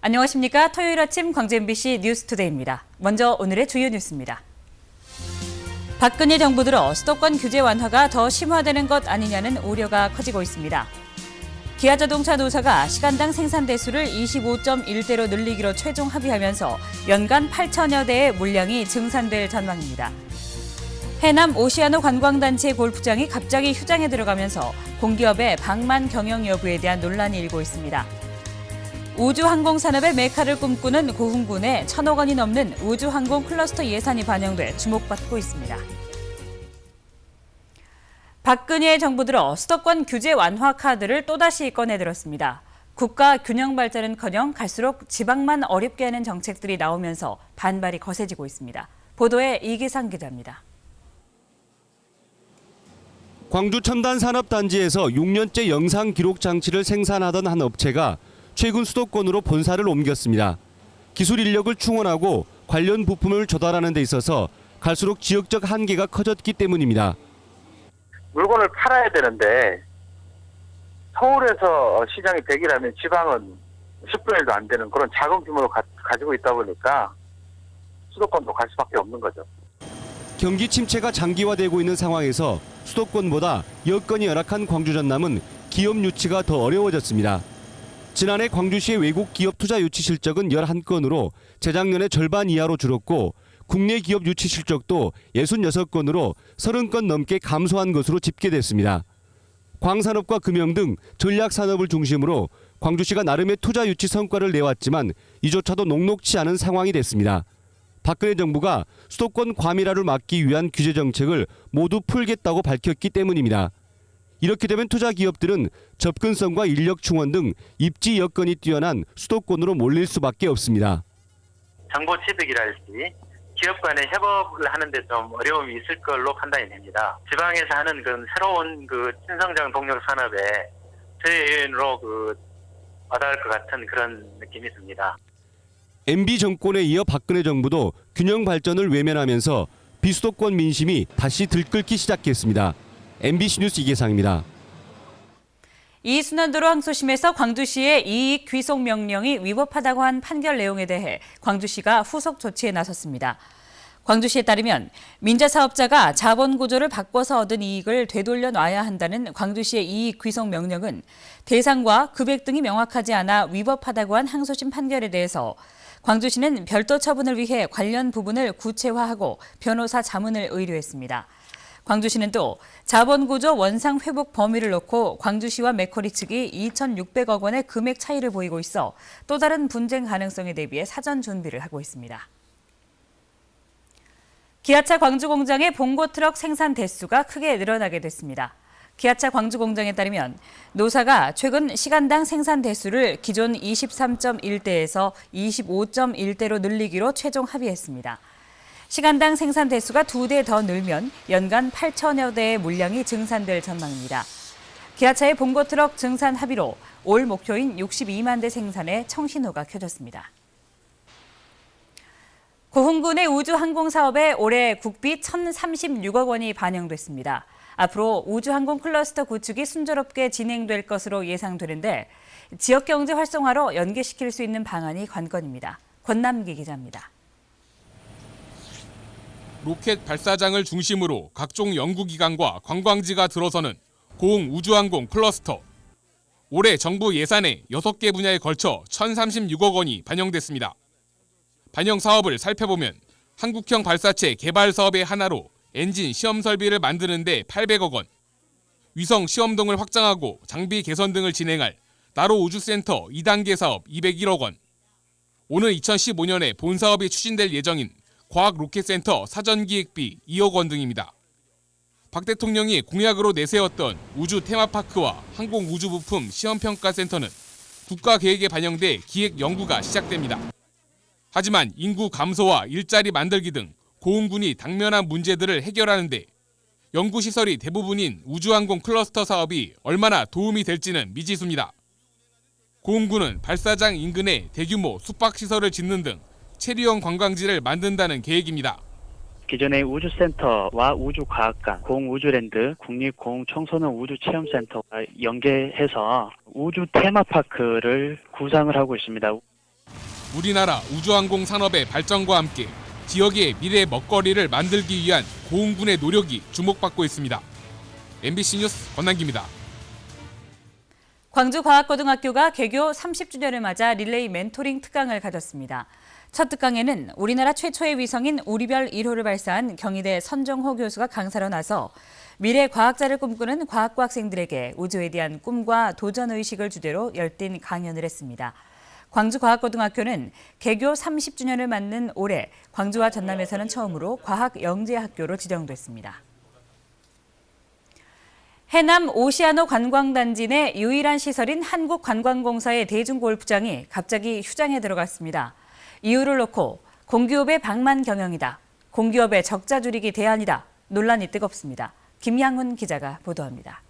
안녕하십니까. 토요일 아침 광주 MBC 뉴스투데이입니다. 먼저 오늘의 주요 뉴스입니다. 박근혜 정부 들어 수도권 규제 완화가 더 심화되는 것 아니냐는 우려가 커지고 있습니다. 기아자동차 노사가 시간당 생산 대수를 25.1대로 늘리기로 최종 합의하면서 연간 8천여 대의 물량이 증산될 전망입니다. 해남 오시아노 관광단체 골프장이 갑자기 휴장에 들어가면서 공기업의 방만 경영 여부에 대한 논란이 일고 있습니다. 우주항공산업의 메카를 꿈꾸는 고흥군에 1,000억 원이 넘는 우주항공 클러스터 예산이 반영돼 주목받고 있습니다. 박근혜 정부 들어 수도권 규제 완화 카드를 또다시 꺼내들었습니다. 국가 균형 발전은커녕 갈수록 지방만 어렵게 하는 정책들이 나오면서 반발이 거세지고 있습니다. 보도에 이기상 기자입니다. 광주 첨단산업단지에서 6년째 영상 기록 장치를 생산하던 한 업체가 최근 수도권으로 본사를 옮겼습니다. 기술 인력을 충원하고 관련 부품을 조달하는 데 있어서 갈수록 지역적 한계가 커졌기 때문입니다. 물건을 팔아야 되는데 서울에서 시장이 100이라면 지방은 10분의 1도 안 되는 그런 작은 규모로 가지고 있다 보니까 수도권도 갈 수밖에 없는 거죠. 경기 침체가 장기화되고 있는 상황에서 수도권보다 여건이 열악한 광주 전남은 기업 유치가 더 어려워졌습니다. 지난해 광주시의 외국 기업 투자 유치 실적은 11건으로 재작년의 절반 이하로 줄었고 국내 기업 유치 실적도 66건으로 30건 넘게 감소한 것으로 집계됐습니다. 광산업과 금형 등 전략산업을 중심으로 광주시가 나름의 투자 유치 성과를 내왔지만 이조차도 녹록치 않은 상황이 됐습니다. 박근혜 정부가 수도권 과밀화를 막기 위한 규제 정책을 모두 풀겠다고 밝혔기 때문입니다. 이렇게 되면 투자 기업들은 접근성과 인력 충원 등 입지 여건이 뛰어난 수도권으로 몰릴 수밖에 없습니다. 정보 취득이랄지 기업 간의 협업을 하는데 좀 어려움이 있을 걸로 판단이 됩니다. 지방에서 하는 그 새로운 신성장 동력 산업에 저희로 와닿을 것 같은 그런 느낌이 듭니다. MB 정권에 이어 박근혜 정부도 균형 발전을 외면하면서 비수도권 민심이 다시 들끓기 시작했습니다. MBC 뉴스 이계상입니다. 이순환도로 항소심에서 광주시의 이익 귀속 명령이 위법하다고 한 판결 내용에 대해 광주시가 후속 조치에 나섰습니다. 광주시에 따르면 민자사업자가 자본 구조를 바꿔서 얻은 이익을 되돌려 놔야 한다는 광주시의 이익 귀속 명령은 대상과 금액 등이 명확하지 않아 위법하다고 한 항소심 판결에 대해서 광주시는 별도 처분을 위해 관련 부분을 구체화하고 변호사 자문을 의뢰했습니다. 광주시는 또 자본구조 원상 회복 범위를 놓고 광주시와 맥쿼리 측이 2,600억 원의 금액 차이를 보이고 있어 또 다른 분쟁 가능성에 대비해 사전 준비를 하고 있습니다. 기아차 광주 공장의 봉고 트럭 생산 대수가 크게 늘어나게 됐습니다. 기아차 광주 공장에 따르면 노사가 최근 시간당 생산 대수를 기존 23.1대에서 25.1대로 늘리기로 최종 합의했습니다. 시간당 생산 대수가 2대 더 늘면 연간 8천여 대의 물량이 증산될 전망입니다. 기아차의 봉고 트럭 증산 합의로 올 목표인 62만 대 생산에 청신호가 켜졌습니다. 고흥군의 우주항공 사업에 올해 국비 1,036억 원이 반영됐습니다. 앞으로 우주항공 클러스터 구축이 순조롭게 진행될 것으로 예상되는데 지역경제 활성화로 연계시킬 수 있는 방안이 관건입니다. 권남기 기자입니다. 로켓 발사장을 중심으로 각종 연구기관과 관광지가 들어서는 고흥 우주항공 클러스터. 올해 정부 예산에 6개 분야에 걸쳐 1,036억 원이 반영됐습니다. 반영 사업을 살펴보면 한국형 발사체 개발 사업의 하나로 엔진 시험 설비를 만드는 데 800억 원, 위성 시험 등을 확장하고 장비 개선 등을 진행할 나로 우주센터 2단계 사업 201억 원, 오는 2015년에 본 사업이 추진될 예정인 과학로켓센터 사전기획비 2억 원 등입니다. 박 대통령이 공약으로 내세웠던 우주 테마파크와 항공우주부품 시험평가센터는 국가계획에 반영돼 기획 연구가 시작됩니다. 하지만 인구 감소와 일자리 만들기 등 고흥군이 당면한 문제들을 해결하는 데 연구시설이 대부분인 우주항공 클러스터 사업이 얼마나 도움이 될지는 미지수입니다. 고흥군은 발사장 인근에 대규모 숙박시설을 짓는 등 체류형 관광지를 만든다는 계획입니다. 기존의 우주센터와 우주과학관, 고흥우주랜드, 국립고흥청소년 우주체험센터와 연계해서 우주 테마파크를 구상을 하고 있습니다. 우리나라 우주항공 산업의 발전과 함께 지역의 미래 먹거리를 만들기 위한 고흥군의 노력이 주목받고 있습니다. MBC 뉴스 권남기입니다. 광주과학고등학교가 개교 30주년을 맞아 릴레이 멘토링 특강을 가졌습니다. 첫 특강에는 우리나라 최초의 위성인 우리별 1호를 발사한 경희대 선정호 교수가 강사로 나서 미래 과학자를 꿈꾸는 과학고 학생들에게 우주에 대한 꿈과 도전의식을 주제로 열띤 강연을 했습니다. 광주과학고등학교는 개교 30주년을 맞는 올해 광주와 전남에서는 처음으로 과학영재학교로 지정됐습니다. 해남 오시아노 관광단지 내 유일한 시설인 한국관광공사의 대중골프장이 갑자기 휴장에 들어갔습니다. 이유를 놓고 공기업의 방만 경영이다. 공기업의 적자 줄이기 대안이다. 논란이 뜨겁습니다. 김양훈 기자가 보도합니다.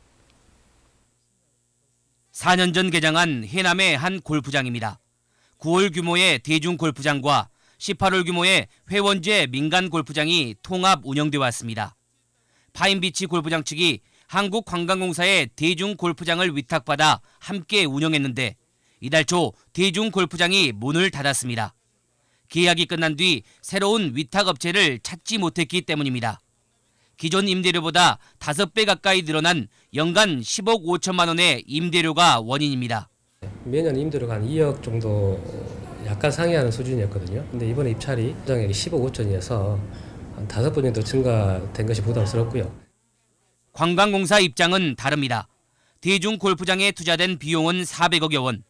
4년 전 개장한 해남의 한 골프장입니다. 9월 규모의 대중골프장과 18월 규모의 회원제 민간 골프장이 통합 운영돼 왔습니다. 파인비치 골프장 측이 한국관광공사의 대중골프장을 위탁받아 함께 운영했는데 이달 초 대중골프장이 문을 닫았습니다. 계약이 끝난 뒤 새로운 위탁업체를 찾지 못했기 때문입니다. 기존 임대료보다 5배 가까이 늘어난 연간 10억 5천만 원의 임대료가 원인입니다. 매년 임대료가 한 2억 정도 약간 상회하는 수준이었거든요. 근데 이번에 입찰이 장액이 10억 5천이어서 한 5번 정도 증가된 것이 부담스럽고요. 관광공사 입장은 다릅니다. 대중골프장에 투자된 비용은 400억여 원.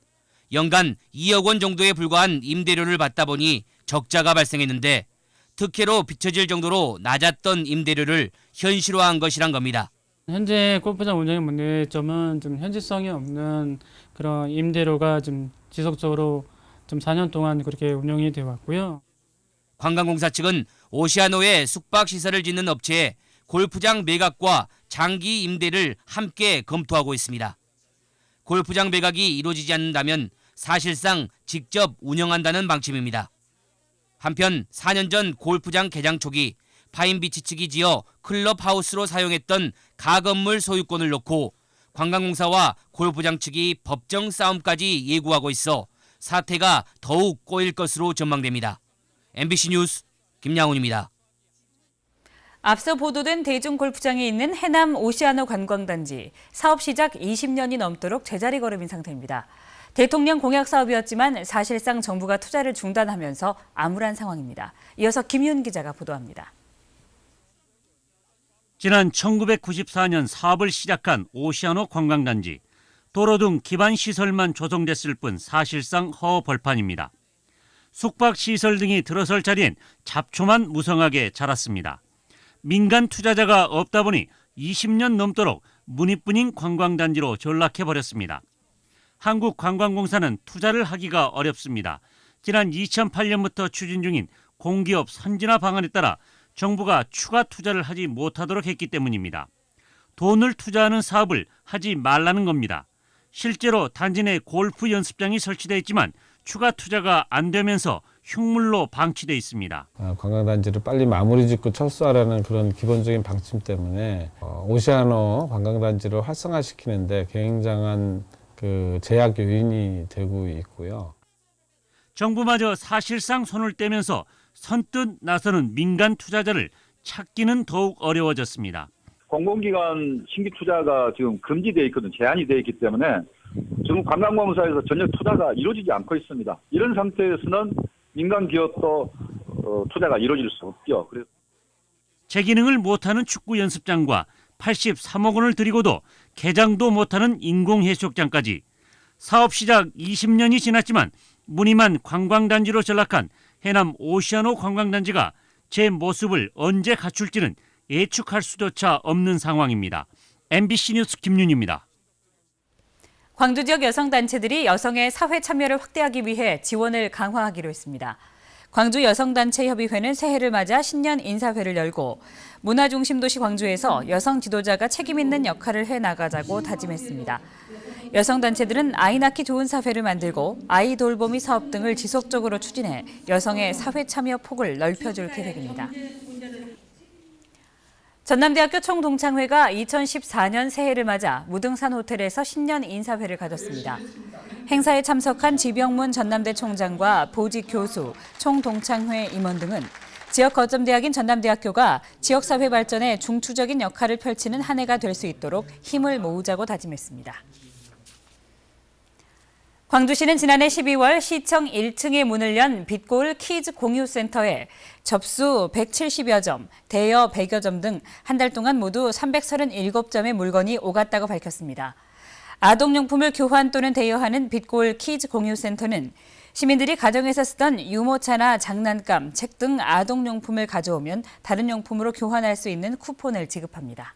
연간 2억 원 정도에 불과한 임대료를 받다 보니 적자가 발생했는데 특혜로 비춰질 정도로 낮았던 임대료를 현실화한 것이란 겁니다. 현재 골프장 운영의 문제점은 좀 현실성이 없는 그런 임대료가 좀 지속적으로 좀 4년 동안 그렇게 운영이 되어 왔고요. 관광공사 측은 오시아노에 숙박시설을 짓는 업체에 골프장 매각과 장기 임대를 함께 검토하고 있습니다. 골프장 매각이 이루어지지 않는다면 사실상 직접 운영한다는 방침입니다. 한편 4년 전 골프장 개장 초기 파인비치 측이 지어 클럽하우스로 사용했던 가건물 소유권을 놓고 관광공사와 골프장 측이 법정 싸움까지 예고하고 있어 사태가 더욱 꼬일 것으로 전망됩니다. MBC 뉴스 김양훈입니다. 앞서 보도된 대중골프장에 있는 해남 오시아노 관광단지, 사업 시작 20년이 넘도록 제자리 걸음인 상태입니다. 대통령 공약 사업이었지만 사실상 정부가 투자를 중단하면서 암울한 상황입니다. 이어서 김윤 기자가 보도합니다. 지난 1994년 사업을 시작한 오시아노 관광단지. 도로 등 기반 시설만 조성됐을 뿐 사실상 허벌판입니다. 숙박시설 등이 들어설 자리엔 잡초만 무성하게 자랐습니다. 민간 투자자가 없다 보니 20년 넘도록 문이뿐인 관광단지로 전락해버렸습니다. 한국관광공사는 투자를 하기가 어렵습니다. 지난 2008년부터 추진 중인 공기업 선진화 방안에 따라 정부가 추가 투자를 하지 못하도록 했기 때문입니다. 돈을 투자하는 사업을 하지 말라는 겁니다. 실제로 단지 내 골프 연습장이 설치되어 있지만 추가 투자가 안 되면서 흉물로 방치되어 있습니다. 관광단지를 빨리 마무리 짓고 철수하라는 그런 기본적인 방침 때문에 오시아노 관광단지를 활성화시키는데 굉장한 그 제약 요인이 되고 있고요. 정부마저 사실상 손을 떼면서 선뜻 나서는 민간 투자자를 찾기는 더욱 어려워졌습니다. 공공기관 신규 투자가 지금 금지되어 있거든, 제한이 되어 있기 때문에 지금 관광공사에서 전혀 투자가 이루어지지 않고 있습니다. 이런 상태에서는 민간 기업도 투자가 이루어질 수 없죠. 그래서 제기능을 못하는 축구 연습장과 83억 원을 들이고도 개장도 못하는 인공해수욕장까지 사업 시작 20년이 지났지만 무늬만 관광단지로 전락한 해남 오시아노 관광단지가 제 모습을 언제 갖출지는 예측할 수조차 없는 상황입니다. MBC 뉴스 김윤입니다. 광주 지역 여성단체들이 여성의 사회 참여를 확대하기 위해 지원을 강화하기로 했습니다. 광주 여성단체협의회는 새해를 맞아 신년 인사회를 열고 문화중심도시 광주에서 여성 지도자가 책임 있는 역할을 해나가자고 다짐했습니다. 여성단체들은 아이 낳기 좋은 사회를 만들고 아이 돌보미 사업 등을 지속적으로 추진해 여성의 사회 참여 폭을 넓혀줄 계획입니다. 전남대학교 총동창회가 2014년 새해를 맞아 무등산 호텔에서 신년 인사회를 가졌습니다. 행사에 참석한 지병문 전남대 총장과 보직 교수, 총동창회 임원 등은 지역 거점대학인 전남대학교가 지역사회 발전에 중추적인 역할을 펼치는 한 해가 될 수 있도록 힘을 모으자고 다짐했습니다. 광주시는 지난해 12월 시청 1층에 문을 연 빛고울 키즈 공유센터에 접수 170여 점, 대여 100여 점 등 한 달 동안 모두 337점의 물건이 오갔다고 밝혔습니다. 아동용품을 교환 또는 대여하는 빛고울 키즈 공유센터는 시민들이 가정에서 쓰던 유모차나 장난감, 책 등 아동용품을 가져오면 다른 용품으로 교환할 수 있는 쿠폰을 지급합니다.